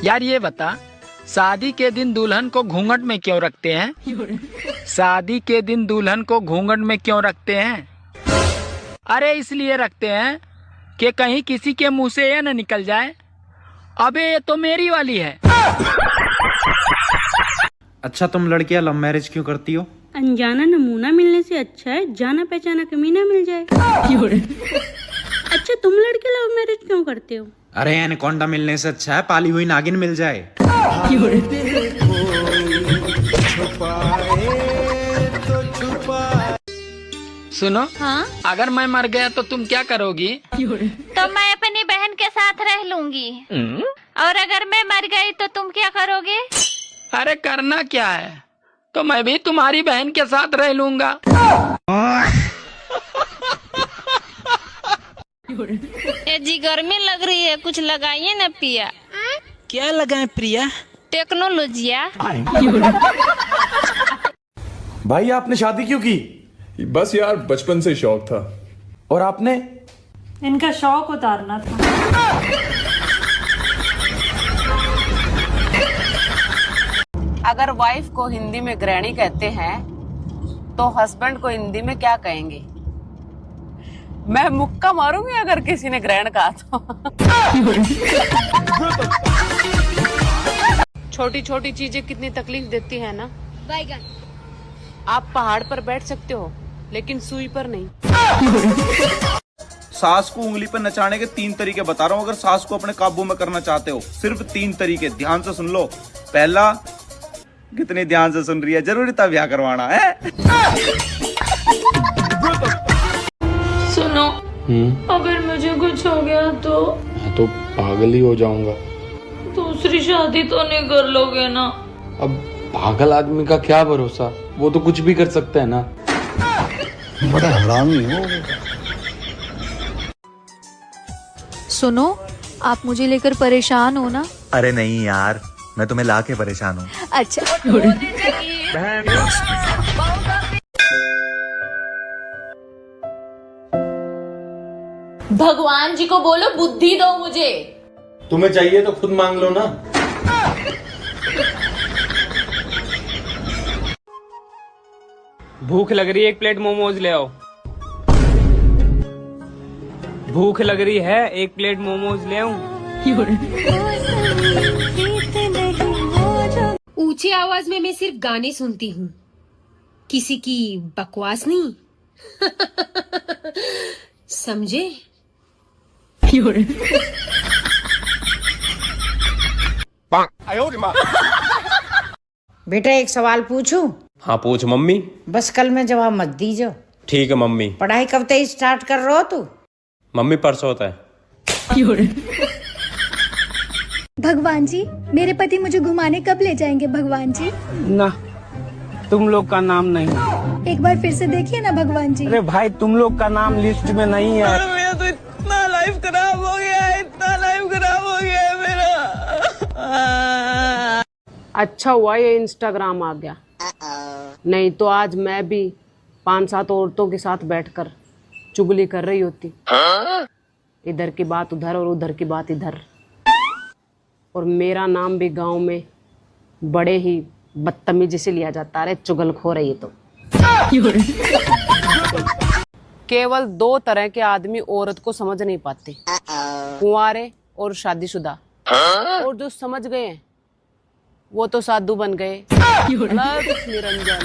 यार ये बता, शादी के दिन दुल्हन को घूंघट में क्यों रखते हैं? शादी के दिन दुल्हन को घूंघट में क्यों रखते हैं? अरे इसलिए रखते हैं कि कहीं किसी के मुंह से ये न निकल जाए, अबे ये तो मेरी वाली है। अच्छा, तुम लड़कियां लव मैरिज क्यों करती हो? अनजाना नमूना मिलने से अच्छा है जाना पहचाना कमीना मिल जाए। अच्छा, तुम लड़के लव मैरिज क्यों करते हो? अरे एनाकोंडा मिलने से अच्छा है पाली हुई नागिन मिल जाए। सुनो, हाँ? अगर मैं मर गया तो तुम क्या करोगी? तो मैं अपनी बहन के साथ रह लूंगी। और अगर मैं मर गई तो तुम क्या करोगे? अरे करना क्या है, तो मैं भी तुम्हारी बहन के साथ रह लूंगा। ए जी, गर्मी लग रही है, कुछ लगाइए ना पिया। क्या लगाएं प्रिया? टेक्नोलॉजिया। भाई आपने शादी क्यों की? बस यार, बचपन से शौक था। और आपने? इनका शौक उतारना था। अगर वाइफ को हिंदी में गृहिणी कहते हैं तो हस्बैंड को हिंदी में क्या कहेंगे? मैं मुक्का मारूंगी अगर किसी ने ग्रहण कहा तो। छोटी छोटी चीजें कितनी तकलीफ देती है ना। आप पहाड़ पर बैठ सकते हो लेकिन सुई पर नहीं। सास को उंगली पर नचाने के 3 तरीके बता रहा हूँ। अगर सास को अपने काबू में करना चाहते हो, सिर्फ 3 तरीके, ध्यान से सुन लो। पहला, कितनी ध्यान से सुन रही है, जरूरी था ब्याह करवाना है। सुनो, अगर मुझे कुछ हो गया तो पागल ही हो जाऊंगा। दूसरी शादी तो नहीं कर लोगे ना? अब पागल आदमी का क्या भरोसा, वो तो कुछ भी कर सकता है ना। बड़ा हरामी हो। सुनो, आप मुझे लेकर परेशान हो ना? अरे नहीं यार, मैं तुम्हें ला के परेशान हूँ। अच्छा। भगवान जी को बोलो बुद्धि दो मुझे। तुम्हें चाहिए तो खुद मांग लो ना। भूख लग रही है, 1 प्लेट मोमोज ले आओ। भूख लग रही है, 1 प्लेट मोमोज ले आऊं? ऊंची आवाज में मैं सिर्फ गाने सुनती हूँ, किसी की बकवास नहीं। समझे? बेटा, एक सवाल पूछूं? हाँ पूछ मम्मी। बस कल में जवाब मत दीजो। ठीक है मम्मी। पढ़ाई कब से स्टार्ट कर रहे हो तू? मम्मी परसों होता है। भगवान जी, मेरे पति मुझे घुमाने कब ले जाएंगे भगवान जी? ना, तुम लोग का नाम नहीं। एक बार फिर से देखिए ना भगवान जी। अरे भाई, तुम लोग का नाम लिस्ट में नहीं है। अरे मेरा तो इतना लाइफ खराब हो गया है, इतना लाइफ खराब हो गया है मेरा। अच्छा हुआ ये इंस्टाग्राम आ गया, नहीं तो आज मैं भी 5-7 औरतों के साथ बैठकर चुगली कर रही होती। इधर की बात उधर और उधर की बात इधर, और मेरा नाम भी गांव में बड़े ही बदतमीजी से लिया जाता है। चुगलखोर है ये तो। केवल 2 तरह के आदमी औरत को समझ नहीं पाते, कुंवारे और शादीशुदा। और जो समझ गए हैं वो तो साधु बन गए। निरंजन।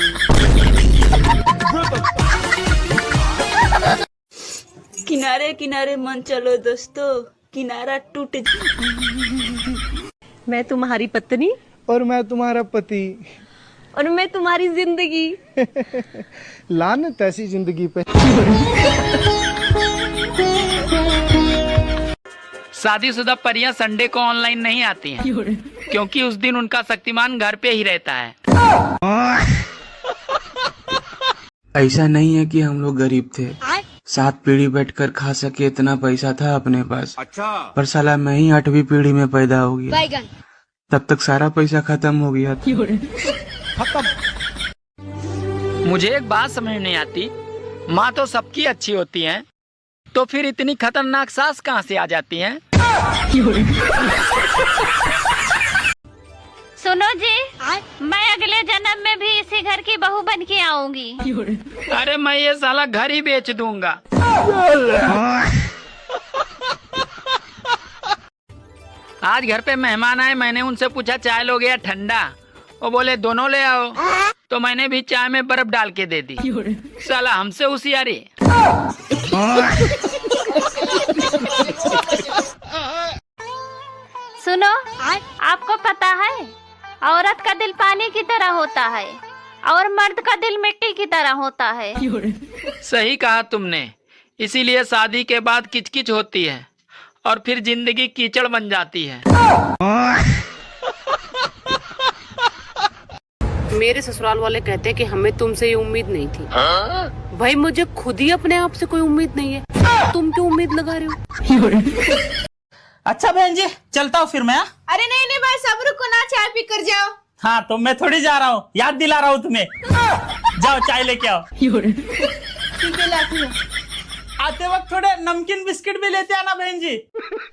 किनारे किनारे मन चलो दोस्तों, किनारा टूट। मैं तुम्हारी पत्नी और मैं तुम्हारा पति, और मैं तुम्हारी जिंदगी। लानत ऐसी जिंदगी पे। शादीशुदा परियां संडे को ऑनलाइन नहीं आती हैं, क्योंकि उस दिन उनका शक्तिमान घर पे ही रहता है। ऐसा नहीं है कि हम लोग गरीब थे, 7 पीढ़ी बैठकर खा सके इतना पैसा था अपने पास। अच्छा। पर साला मैं ही 8वीं पीढ़ी में पैदा हो गया, तब तक सारा पैसा खत्म हो गया था। मुझे एक बात समझ नहीं आती, माँ तो सबकी अच्छी होती है, तो फिर इतनी खतरनाक सास कहाँ से आ जाती हैं? की बहू बन के आऊंगी। अरे मैं ये साला घर ही बेच दूंगा। आज घर पे मेहमान आए, मैंने उनसे पूछा चाय लोगे या ठंडा? वो बोले दोनों ले आओ, तो मैंने भी चाय में बर्फ डाल के दे दी। साला हमसे होशियारी। सुनो, आपको पता है औरत का दिल पानी की तरह होता है और मर्द का दिल मिट्टी की तरह होता है। सही कहा तुमने, इसीलिए शादी के बाद किचकिच होती है और फिर जिंदगी कीचड़ बन जाती है। मेरे ससुराल वाले कहते हैं कि हमें तुमसे ये उम्मीद नहीं थी। भाई मुझे खुद ही अपने आप से कोई उम्मीद नहीं है, तुम क्यों उम्मीद लगा रहे हो? अच्छा बहन जी, चलता हूँ फिर मैं। अरे नहीं नहीं भाई सब रुको ना, चाय पी कर जाओ। हाँ तो मैं थोड़ी जा रहा हूँ, याद दिला रहा हूँ तुम्हें। जाओ चाय लेके आओ। ठीक है लाती हूँ। आते वक्त थोड़े नमकीन बिस्किट भी लेते आना बहन जी।